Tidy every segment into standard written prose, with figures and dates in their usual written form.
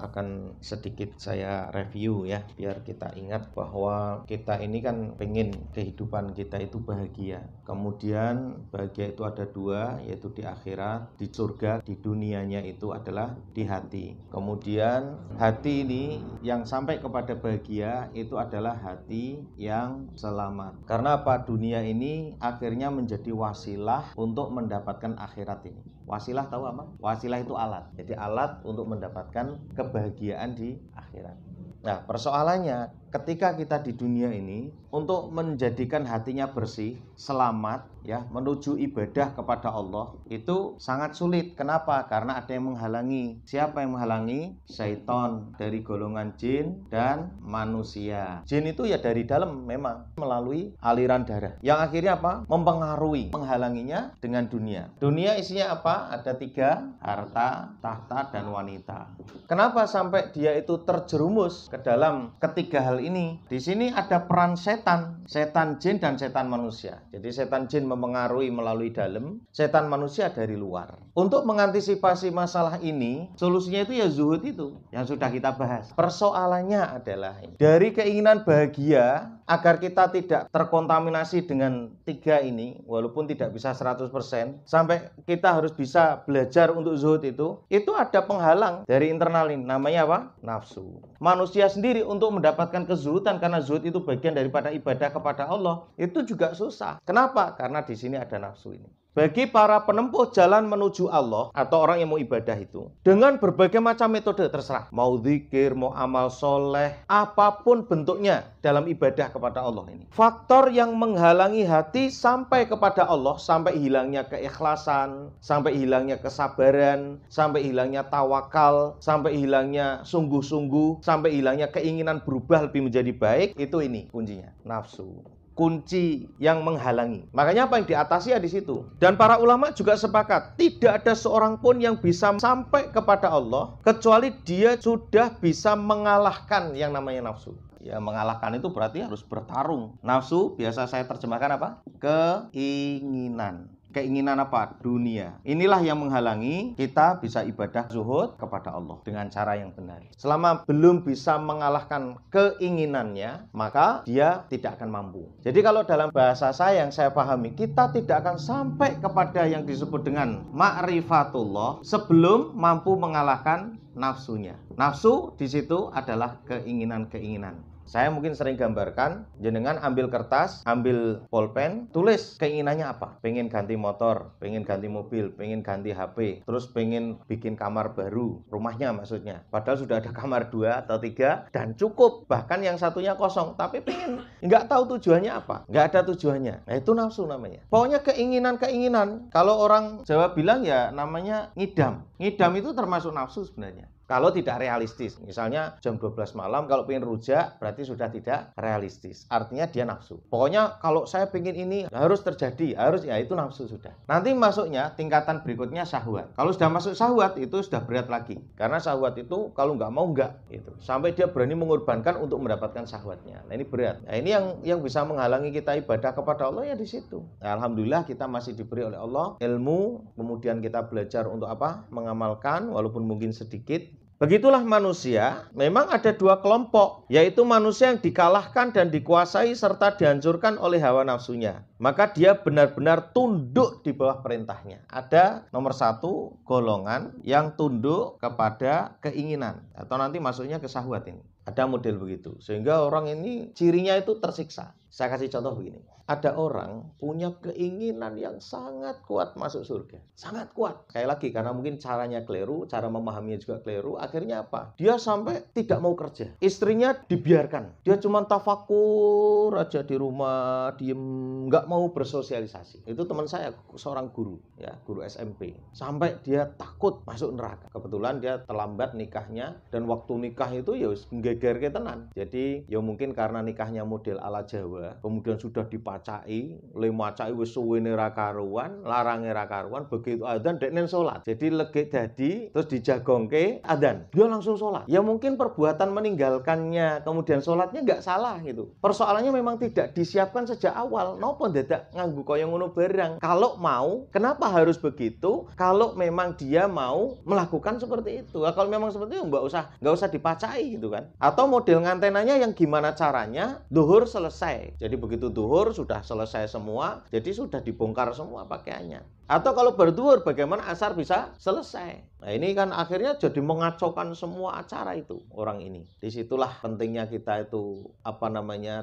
akan sedikit saya review ya, biar kita ingat bahwa kita ini kan pengen kehidupan kita itu bahagia. Kemudian bahagia itu ada dua, yaitu di akhirat, di surga, di dunianya itu adalah di hati. Kemudian hati ini yang sampai kepada bahagia itu adalah hati yang selamat. Karena apa? Dunia ini akhirnya menjadi wasilah untuk mendapatkan akhirat ini. Wasilah tahu apa? Wasilah itu alat. Jadi alat untuk mendapatkan kebahagiaan di akhirat. Nah, persoalannya ketika kita di dunia ini untuk menjadikan hatinya bersih, selamat ya, menuju ibadah kepada Allah itu sangat sulit. Kenapa? Karena ada yang menghalangi. Siapa yang menghalangi? Syaitan dari golongan jin dan manusia. Jin itu ya dari dalam memang melalui aliran darah. Yang akhirnya apa? Mempengaruhi, menghalanginya dengan dunia. Dunia isinya apa? Ada tiga, harta, tahta, dan wanita. Kenapa sampai dia itu terjerumus ke dalam ketiga hal ini? Di sini ada peran setan jin dan setan manusia. Jadi setan jin mempengaruhi melalui dalam, setan manusia dari luar. Untuk mengantisipasi masalah ini, solusinya itu ya zuhud itu yang sudah kita bahas. Persoalannya adalah dari keinginan bahagia agar kita tidak terkontaminasi dengan tiga ini, walaupun tidak bisa 100%, sampai kita harus bisa belajar untuk zuhud itu ada penghalang dari internal ini. Namanya apa? Nafsu. Manusia sendiri untuk mendapatkan kezuhudan, karena zuhud itu bagian daripada ibadah kepada Allah, itu juga susah. Kenapa? Karena di sini ada nafsu ini. Bagi para penempuh jalan menuju Allah atau orang yang mau ibadah itu, dengan berbagai macam metode terserah, mau zikir, mau amal soleh, apapun bentuknya dalam ibadah kepada Allah ini. Faktor yang menghalangi hati sampai kepada Allah, sampai hilangnya keikhlasan, sampai hilangnya kesabaran, sampai hilangnya tawakal, sampai hilangnya sungguh-sungguh, sampai hilangnya keinginan berubah lebih menjadi baik, itu ini kuncinya, nafsu. Kunci yang menghalangi. Makanya apa yang diatasi ya di situ. Dan para ulama juga sepakat, tidak ada seorang pun yang bisa sampai kepada Allah kecuali dia sudah bisa mengalahkan yang namanya nafsu. Ya, mengalahkan itu berarti harus bertarung. Nafsu biasa saya terjemahkan apa? Keinginan. Keinginan apa? Dunia. Inilah yang menghalangi kita bisa ibadah zuhud kepada Allah dengan cara yang benar. Selama belum bisa mengalahkan keinginannya, maka dia tidak akan mampu. Jadi kalau dalam bahasa saya yang saya pahami, kita tidak akan sampai kepada yang disebut dengan ma'rifatullah sebelum mampu mengalahkan nafsunya. Nafsu di situ adalah keinginan-keinginan. Saya mungkin sering gambarkan, jenengan ambil kertas, ambil pulpen, tulis keinginannya apa. Pengen ganti motor, pengen ganti mobil, pengen ganti HP, terus pengen bikin kamar baru, rumahnya maksudnya. Padahal sudah ada kamar 2 atau 3 dan cukup, bahkan yang satunya kosong. Tapi pengen, nggak tahu tujuannya apa, nggak ada tujuannya. Nah itu nafsu namanya. Pokoknya keinginan-keinginan, kalau orang Jawa bilang ya namanya ngidam. Ngidam itu termasuk nafsu sebenarnya. Kalau tidak realistis, misalnya jam 12 malam kalau pengen rujak berarti sudah tidak realistis. Artinya dia nafsu. Pokoknya kalau saya pengen ini harus terjadi, harus ya itu nafsu sudah. Nanti masuknya tingkatan berikutnya syahwat. Kalau sudah masuk syahwat itu sudah berat lagi. Karena syahwat itu kalau nggak mau nggak gitu. Sampai dia berani mengorbankan untuk mendapatkan syahwatnya. Nah ini berat. Nah ini yang bisa menghalangi kita ibadah kepada Allah ya di situ. Nah, alhamdulillah kita masih diberi oleh Allah ilmu, kemudian kita belajar untuk apa? Mengamalkan walaupun mungkin sedikit. Begitulah manusia, memang ada dua kelompok, yaitu manusia yang dikalahkan dan dikuasai serta dihancurkan oleh hawa nafsunya. Maka dia benar-benar tunduk di bawah perintahnya. Ada nomor 1 golongan yang tunduk kepada keinginan, atau nanti masuknya ke syahwat ini. Ada model begitu, sehingga orang ini cirinya itu tersiksa. Saya kasih contoh begini. Ada orang punya keinginan yang sangat kuat masuk surga. Sangat kuat. Sekali lagi, karena mungkin caranya keliru, cara memahaminya juga keliru. Akhirnya apa? Dia sampai tidak mau kerja. Istrinya dibiarkan. Dia cuma tafakur aja di rumah, diem, nggak mau bersosialisasi. Itu teman saya, seorang guru, ya, guru SMP. Sampai dia takut masuk neraka. Kebetulan dia terlambat nikahnya, dan waktu nikah itu ya geger ke tenan. Jadi ya mungkin karena nikahnya model ala Jawa, Jawa, kemudian sudah dipacai, le macai wis suwene ra karuan, larange ra karuan, begitu adzan dekne salat. Jadi legek dadi terus dijagongke adzan. Dia langsung salat. Ya mungkin perbuatan meninggalkannya kemudian salatnya nggak salah gitu. Persoalannya memang tidak disiapkan sejak awal. Nopo dadak nganggo kaya ngono barang. Kalau mau, kenapa harus begitu? Kalau memang dia mau melakukan seperti itu. Nah, kalau memang seperti itu nggak usah dipacai gitu kan. Atau model ngantenanya yang gimana caranya? Duhur selesai. Jadi begitu duhur sudah selesai semua, jadi sudah dibongkar semua pakaiannya. Atau kalau berduhur bagaimana asar bisa selesai. Nah ini kan akhirnya jadi mengacaukan semua acara itu orang ini. Disitulah pentingnya kita itu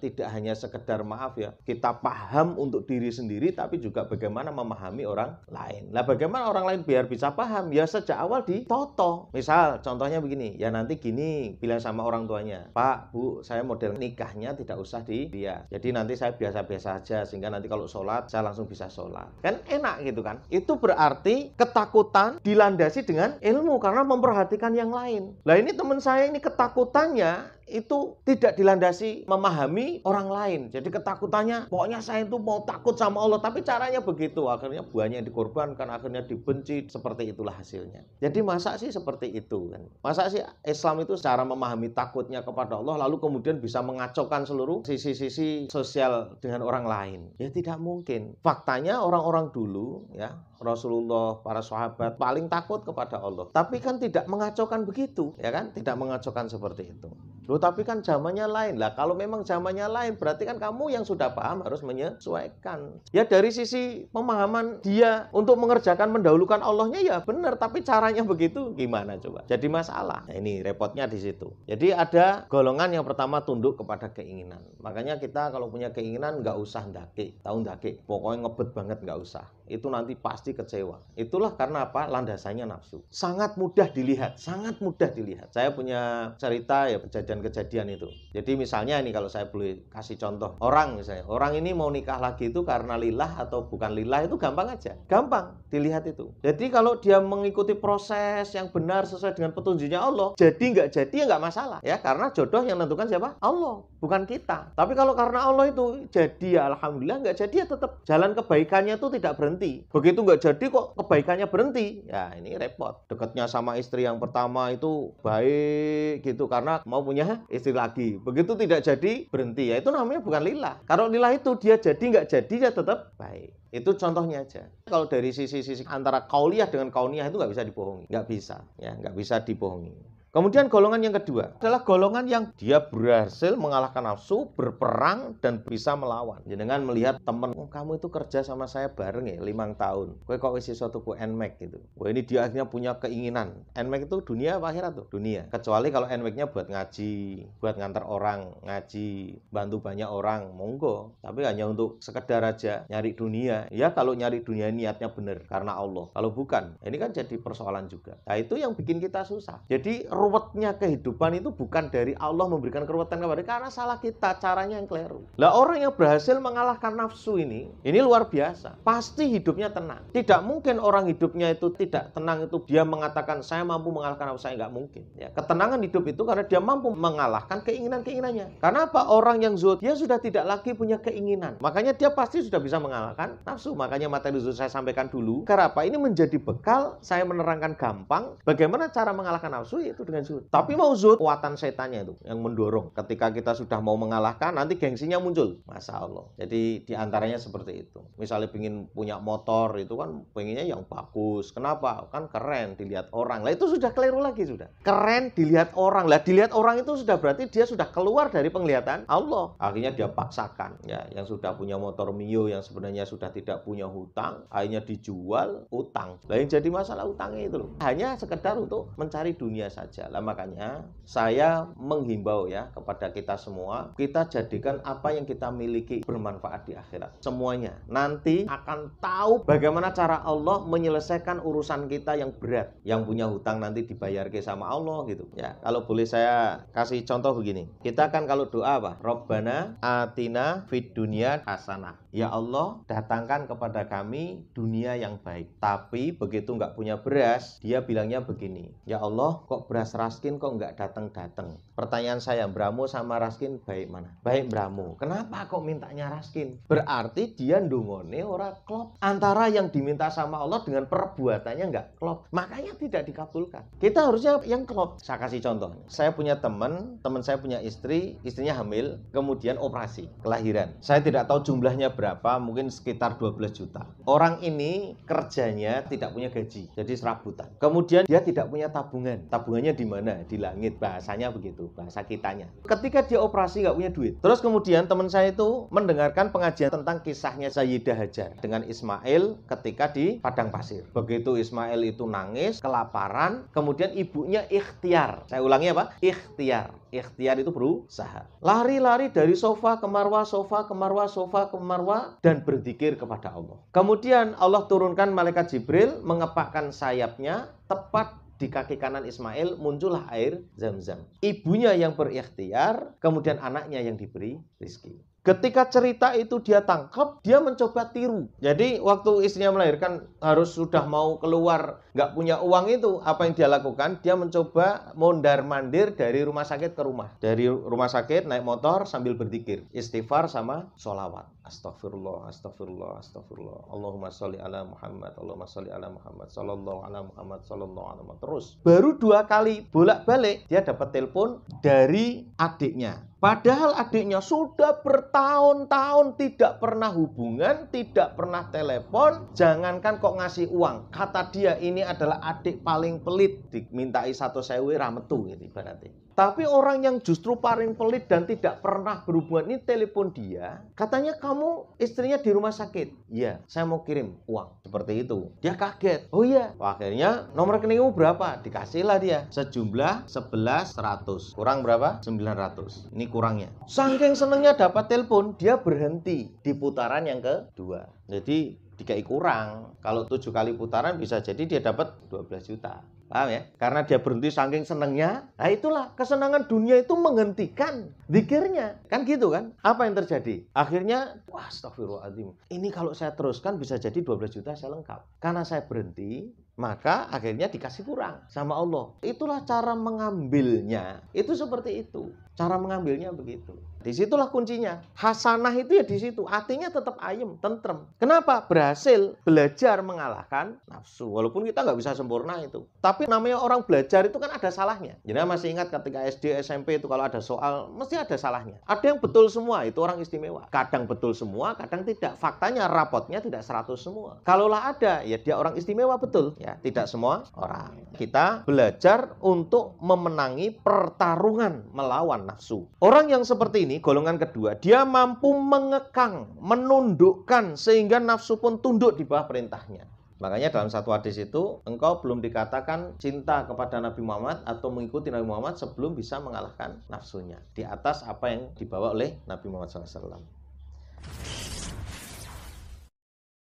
tidak hanya sekedar maaf ya. Kita paham untuk diri sendiri tapi juga bagaimana memahami orang lain. Nah bagaimana orang lain biar bisa paham? Ya sejak awal ditoto. Misal contohnya begini, ya nanti gini bilang sama orang tuanya, Pak, Bu, saya model nikahnya tidak usah dilihat. Jadi nanti saya biasa-biasa aja sehingga nanti kalau sholat saya langsung bisa sholat. Kan enak gitu kan. Itu berarti ketakutan dilandasi dengan ilmu karena memperhatikan yang lain. Lah ini teman saya ini ketakutannya itu tidak dilandasi memahami orang lain. Jadi ketakutannya pokoknya saya itu mau takut sama Allah, tapi caranya begitu. Akhirnya banyak yang dikorbankan, akhirnya dibenci, seperti itulah hasilnya. Jadi masa sih seperti itu kan? Masa sih Islam itu secara memahami takutnya kepada Allah lalu kemudian bisa mengacaukan seluruh sisi-sisi sosial dengan orang lain? Ya tidak mungkin. Faktanya orang-orang dulu ya, Rasulullah, para sahabat paling takut kepada Allah. Tapi kan tidak mengacaukan begitu, ya kan? Tidak mengacaukan seperti itu. Loh, tapi kan zamannya lain. Lah kalau memang zamannya lain, berarti kan kamu yang sudah paham harus menyesuaikan. Ya dari sisi pemahaman dia untuk mengerjakan mendahulukan Allahnya ya benar, tapi caranya begitu gimana coba? Jadi masalah. Nah, ini repotnya di situ. Jadi ada golongan yang pertama tunduk kepada keinginan. Makanya kita kalau punya keinginan nggak usah ndake, tahu ndake. Pokoknya ngebet banget nggak usah. Itu nanti pasti kecewa. Itulah karena apa? Landasannya nafsu. Sangat mudah dilihat, sangat mudah dilihat. Saya punya cerita ya kejadian itu. Jadi misalnya ini kalau saya boleh kasih contoh. Orang misalnya, orang ini mau nikah lagi itu karena lillah atau bukan lillah itu gampang aja. Gampang dilihat itu. Jadi kalau dia mengikuti proses yang benar sesuai dengan petunjuknya Allah, jadi nggak jadi ya nggak masalah. Ya karena jodoh yang menentukan siapa? Allah, bukan kita. Tapi kalau karena Allah itu jadi ya alhamdulillah, nggak jadi ya tetap jalan kebaikannya itu tidak berhenti. Begitu nggak jadi kok kebaikannya berhenti. Ya ini repot. Dekatnya sama istri yang pertama itu baik gitu karena mau punya istri lagi. Begitu tidak jadi berhenti. Ya itu namanya bukan lillah. Kalau lillah itu dia jadi nggak jadi ya tetap baik. Itu contohnya aja. Kalau dari sisi antara kauliyah dengan kauniyah itu nggak bisa dibohongi. Nggak bisa. Ya nggak bisa dibohongi. Kemudian golongan yang kedua adalah golongan yang dia berhasil mengalahkan nafsu, berperang, dan bisa melawan. Dengan melihat temen, oh, kamu itu kerja sama saya bareng ya 5 tahun. Kowe kok wis iso tuku NMAX gitu. Wah ini dia akhirnya punya keinginan. NMAX itu dunia apa akhirat tuh? Dunia. Kecuali kalau NMAX-nya buat ngaji, buat ngantar orang ngaji, bantu banyak orang, monggo. Tapi hanya untuk sekedar aja nyari dunia. Ya kalau nyari dunia niatnya benar karena Allah. Kalau bukan, ini kan jadi persoalan juga. Nah itu yang bikin kita susah. Jadi ruwetnya kehidupan itu bukan dari Allah memberikan keruwetan kepada kita, karena salah kita, caranya yang keliru. Lah orang yang berhasil mengalahkan nafsu ini luar biasa. Pasti hidupnya tenang. Tidak mungkin orang hidupnya itu tidak tenang itu dia mengatakan saya mampu mengalahkan nafsu, saya nggak mungkin. Ya, ketenangan hidup itu karena dia mampu mengalahkan keinginan-keinginannya. Karena apa? Orang yang zuhud dia sudah tidak lagi punya keinginan. Makanya dia pasti sudah bisa mengalahkan nafsu. Makanya materi zuhud saya sampaikan dulu. Karena apa? Ini menjadi bekal saya menerangkan gampang bagaimana cara mengalahkan nafsu yaitu dengan zuhud. Tapi mau zuhud, kekuatan setannya itu yang mendorong. Ketika kita sudah mau mengalahkan, nanti gengsinya muncul. Masya Allah. Jadi diantaranya seperti itu. Misalnya pengen punya motor, itu kan pengennya yang bagus. Kenapa? Kan keren dilihat orang. Lah itu sudah keliru lagi sudah. Keren dilihat orang. Lah dilihat orang itu sudah berarti dia sudah keluar dari penglihatan Allah. Akhirnya dia paksakan. Ya, yang sudah punya motor Mio yang sebenarnya sudah tidak punya hutang, akhirnya dijual utang. Lah yang jadi masalah utangnya itu loh. Hanya sekedar untuk mencari dunia saja. Lah makanya saya menghimbau ya kepada kita semua, kita jadikan apa yang kita miliki bermanfaat di akhirat. Semuanya nanti akan tahu bagaimana cara Allah menyelesaikan urusan kita yang berat. Yang punya hutang nanti dibayar ke sama Allah gitu. Ya, kalau boleh saya kasih contoh begini. Kita kan kalau doa apa? Rabbana atina fid dunya hasanah. Ya Allah, datangkan kepada kami dunia yang baik. Tapi begitu nggak punya beras, dia bilangnya begini. Ya Allah, kok beras Mas Raskin kok nggak datang-datang. Pertanyaan saya, Bramo sama Raskin baik mana? Baik Bramo. Kenapa kok mintanya Raskin? Berarti dia ndungone ora klop. Antara yang diminta sama Allah dengan perbuatannya nggak klop. Makanya tidak dikabulkan. Kita harusnya yang klop. Saya kasih contoh. Saya punya teman saya punya istri, istrinya hamil, kemudian operasi, kelahiran. Saya tidak tahu jumlahnya berapa, mungkin sekitar 12 juta. Orang ini kerjanya tidak punya gaji, jadi serabutan. Kemudian dia tidak punya tabungan. Tabungannya di mana? Di langit. Bahasanya begitu, bahasa kitanya. Ketika dia operasi nggak punya duit. Terus kemudian teman saya itu mendengarkan pengajian tentang kisahnya Sayyidah Hajar dengan Ismail ketika di padang pasir. Begitu Ismail itu nangis, kelaparan, kemudian ibunya ikhtiar. Saya ulangi apa? Ikhtiar. Ikhtiar itu berusaha. Lari-lari dari sofa ke marwah, sofa ke marwah, sofa ke marwah, dan berzikir kepada Allah. Kemudian Allah turunkan malaikat Jibril, mengepakkan sayapnya tepat di kaki kanan Ismail, muncullah air Zam-Zam. Ibunya yang berikhtiar, kemudian anaknya yang diberi rezeki. Ketika cerita itu dia tangkap, dia mencoba tiru. Jadi waktu istrinya melahirkan harus sudah mau keluar, nggak punya uang itu, apa yang dia lakukan? Dia mencoba mondar-mandir dari rumah sakit ke rumah. Dari rumah sakit naik motor sambil berzikir, istighfar sama sholawat. Astagfirullah, astagfirullah, astagfirullah. Allahumma sholli ala Muhammad, Allahumma sholli ala Muhammad, sallallahu ala Muhammad, sallallahu ala Muhammad. Terus baru 2 kali bolak-balik dia dapat telepon dari adiknya. Padahal adiknya sudah bertahun-tahun tidak pernah hubungan, tidak pernah telepon, jangankan kok ngasih uang. Kata dia ini adalah adik paling pelit, dimintai 1.000 rametu gitu ibaratnya. Tapi orang yang justru paling pelit dan tidak pernah berhubungan ini telepon dia, katanya kamu istrinya di rumah sakit. Iya, saya mau kirim uang. Seperti itu. Dia kaget. Oh iya. Akhirnya nomor rekeningmu berapa? Dikasihlah dia. Sejumlah 11.100. Kurang berapa? 900. Ini kurangnya. Saking senengnya dapat telepon, dia berhenti di putaran yang kedua. Jadi dikai kurang. Kalau 7 kali putaran bisa jadi dia dapat 12 juta. Paham ya? Karena dia berhenti saking senangnya. Nah itulah kesenangan dunia itu menghentikan zikirnya. Kan gitu kan? Apa yang terjadi? Akhirnya, wah astagfirullahaladzim. Ini kalau saya teruskan bisa jadi 12 juta saya lengkap. Karena saya berhenti, maka akhirnya dikasih kurang sama Allah. Itulah cara mengambilnya. Itu seperti itu. Cara mengambilnya begitu. Disitulah kuncinya. Hasanah itu ya di situ. Hatinya tetap ayem, tentrem. Kenapa? Berhasil belajar mengalahkan nafsu. Walaupun kita nggak bisa sempurna itu. Tapi namanya orang belajar itu kan ada salahnya. Jadi masih ingat ketika SD, SMP itu kalau ada soal, mesti ada salahnya. Ada yang betul semua, itu orang istimewa. Kadang betul semua, kadang tidak. Faktanya rapotnya tidak 100 semua. Kalaulah ada, ya dia orang istimewa betul. Ya, tidak semua orang. Kita belajar untuk memenangi pertarungan melawan nafsu. Orang yang seperti ini, golongan kedua, dia mampu mengekang, menundukkan sehingga nafsu pun tunduk di bawah perintahnya. Makanya dalam satu hadis itu, engkau belum dikatakan cinta kepada Nabi Muhammad atau mengikuti Nabi Muhammad sebelum bisa mengalahkan nafsunya. Di atas apa yang dibawa oleh Nabi Muhammad SAW.